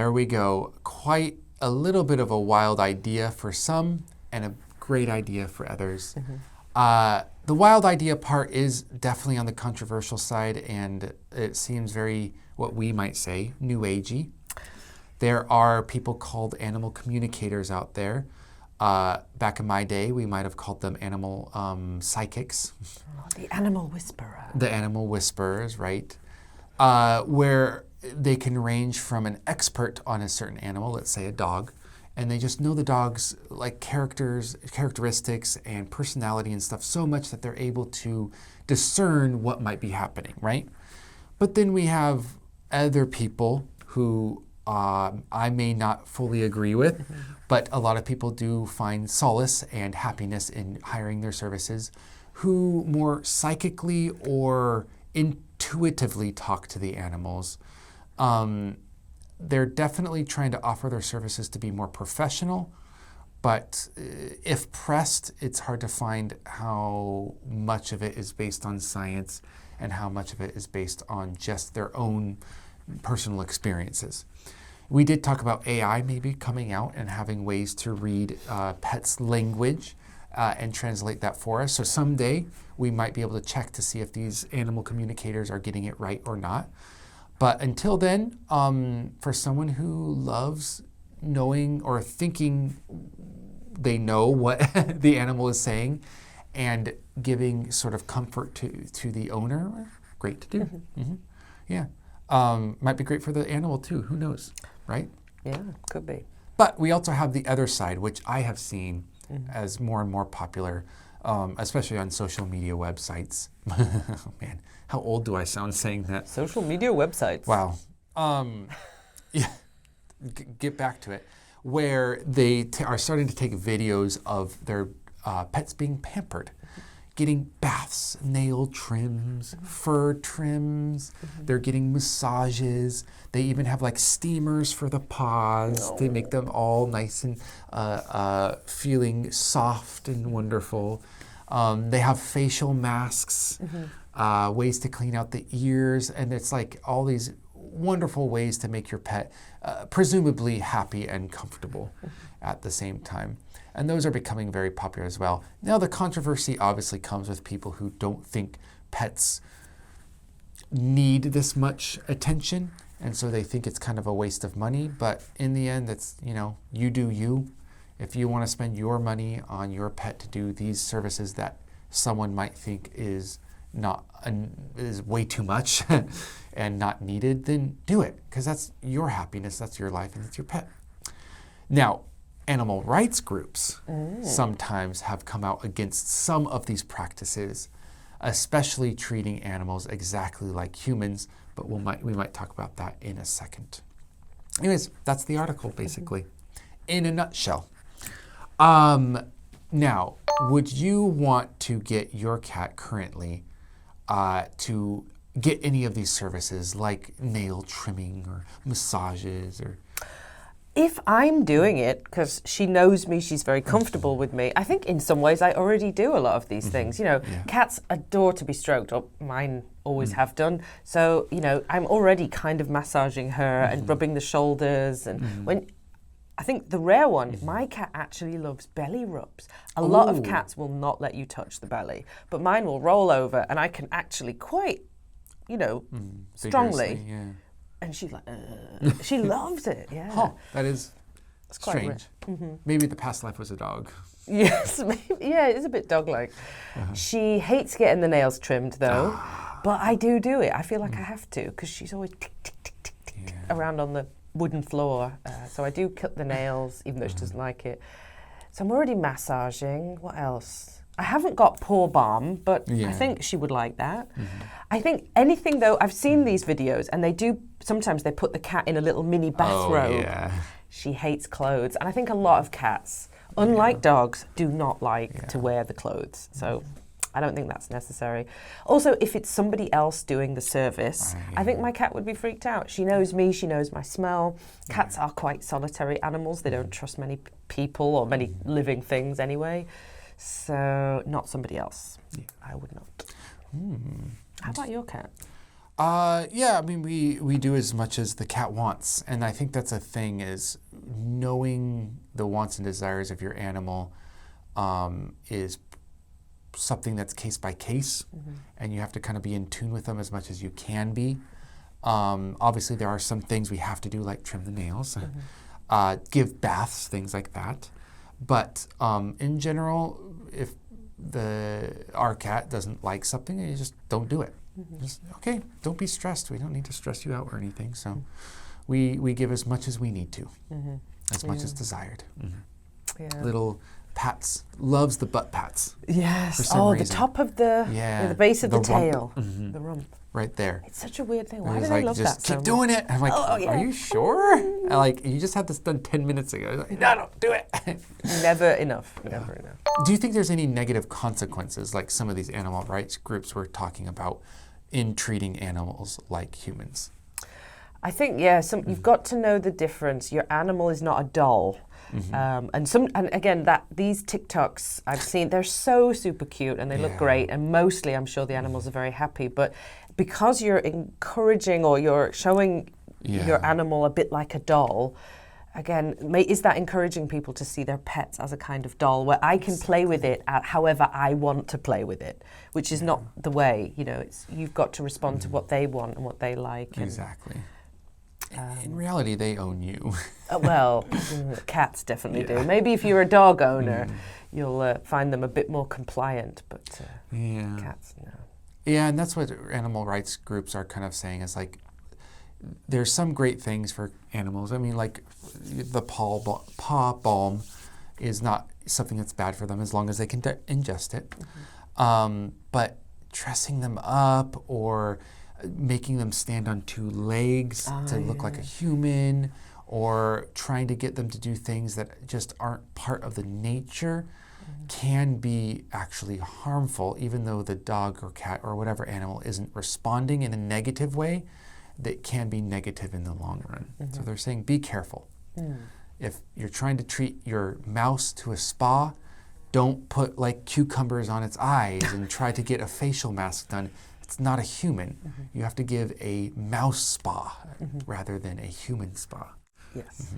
there we go. Quite a little bit of a wild idea for some and a great idea for others. The wild idea part is definitely on the controversial side, and it seems very, what we might say, new agey. There are people called animal communicators out there. Back in my day, we might have called them animal psychics. Oh, the animal whisperer. The animal whisperers, right? Where they can range from an expert on a certain animal, let's say a dog, and they just know the dog's like characteristics and personality and stuff so much that they're able to discern what might be happening, right? But then we have other people who I may not fully agree with, but a lot of people do find solace and happiness in hiring their services, who more psychically or intuitively talk to the animals. They're definitely trying to offer their services to be more professional, but if pressed, it's hard to find how much of it is based on science and how much of it is based on just their own personal experiences. We did talk about AI maybe coming out and having ways to read pets' language and translate that for us. So someday we might be able to check to see if these animal communicators are getting it right or not. But until then, for someone who loves knowing or thinking they know what the animal is saying and giving sort of comfort to the owner, great to do. Yeah. Might be great for the animal too. Who knows, right? Yeah, could be. But we also have the other side, which I have seen as more and more popular, especially on social media websites. Oh, man, how old do I sound saying that? Social media websites. Wow. Yeah. Get back to it. Where they are starting to take videos of their pets being pampered, getting baths, nail trims, fur trims. They're getting massages. They even have like steamers for the paws. They make them all nice and feeling soft and wonderful. They have facial masks, ways to clean out the ears, and it's like all these wonderful ways to make your pet presumably happy and comfortable at the same time. And those are becoming very popular as well. Now, the controversy obviously comes with people who don't think pets need this much attention, and so they think it's kind of a waste of money. But in the end, it's, you do you. If you want to spend your money on your pet to do these services that someone might think is way too much and not needed, then do it, because that's your happiness, that's your life, and it's your pet. Now, animal rights groups sometimes have come out against some of these practices, especially treating animals exactly like humans, but we might talk about that in a second. Anyways, that's the article, basically, in a nutshell. Now, would you want to get your cat currently to get any of these services like nail trimming or massages or... If I'm doing it, because she knows me, she's very comfortable with me, I think in some ways I already do a lot of these things. Cats adore to be stroked, or mine always have done. So, I'm already kind of massaging her and rubbing the shoulders. And when I think the rare one, my cat actually loves belly rubs. A lot of cats will not let you touch the belly, but mine will roll over and I can actually quite, strongly. Yeah. And she's like, she loves it, yeah. Oh, that is strange. Maybe the past life was a dog. Yes, maybe, yeah, it is a bit dog-like. She hates getting the nails trimmed, though, but I do it. I feel like I have to, because she's always tick, tick, tick, tick, tick around on the wooden floor. So I do cut the nails, even though she doesn't like it. So I'm already massaging. What else? I haven't got paw balm, but I think she would like that. I think anything, though, I've seen these videos, and sometimes they put the cat in a little mini bathrobe. Oh, yeah. She hates clothes. And I think a lot of cats, unlike dogs, do not like to wear the clothes. So I don't think that's necessary. Also, if it's somebody else doing the service, I think my cat would be freaked out. She knows me, she knows my smell. Cats are quite solitary animals. They don't trust many people or many living things anyway. So, not somebody else. I would not. How about your cat? Yeah, I mean, we do as much as the cat wants. And I think that's a thing, is knowing the wants and desires of your animal is something that's case by case. And you have to kind of be in tune with them as much as you can be. Obviously, there are some things we have to do, like trim the nails, give baths, things like that. But in general, if our cat doesn't like something, you just don't do it. Just, okay, don't be stressed. We don't need to stress you out or anything. So we give as much as we need to, as much as desired. Yeah. Little pats, loves the butt pats. Yes. For some reason. The top of the base of the rump. tail, the rump. Right there. It's such a weird thing. Why And do he's they like, love just that so keep doing it. I'm like, Oh, yeah. are you sure? And like, you just had this done 10 minutes ago. Like, no, do it. Never enough. Never enough. Do you think there's any negative consequences, like some of these animal rights groups were talking about, in treating animals like humans? I think, you've got to know the difference. Your animal is not a doll. And again, these TikToks I've seen, they're so super cute and they look great, and mostly I'm sure the animals are very happy. But because you're encouraging or you're showing your animal a bit like a doll, again, is that encouraging people to see their pets as a kind of doll where I can play with it however I want to play with it, which is not the way. You've got to respond to what they want and what they like. Exactly. In reality, they own you. Well, cats definitely do. Maybe if you're a dog owner, you'll find them a bit more compliant, but cats, no. Yeah, and that's what animal rights groups are kind of saying, is like, there's some great things for animals. I mean, like the paw balm is not something that's bad for them as long as they can ingest it. But dressing them up or making them stand on two legs to look like a human, or trying to get them to do things that just aren't part of the nature can be actually harmful, even though the dog or cat or whatever animal isn't responding in a negative way. That can be negative in the long run. So they're saying, be careful. If you're trying to treat your mouse to a spa, don't put like cucumbers on its eyes and try to get a facial mask done. It's not a human. You have to give a mouse spa rather than a human spa. Yes.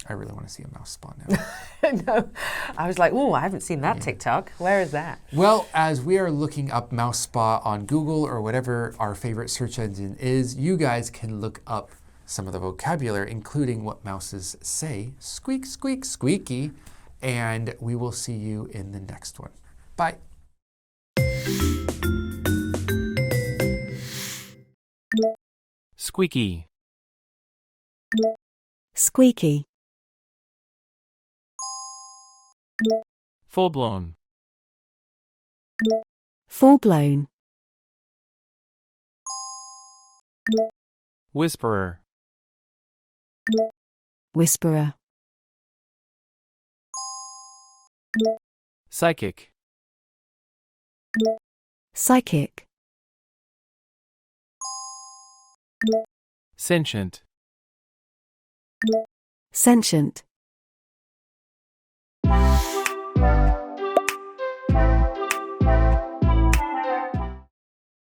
I really want to see a mouse spa now. No, I was like, I haven't seen that TikTok. Where is that? Well, as we are looking up mouse spa on Google or whatever our favorite search engine is, you guys can look up some of the vocabulary, including what mouses say. Squeak, squeak, squeaky. And we will see you in the next one. Bye. Squeaky. Squeaky. Full-blown. Full-blown. Whisperer. Whisperer. Psychic. Psychic. Sentient. Sentient.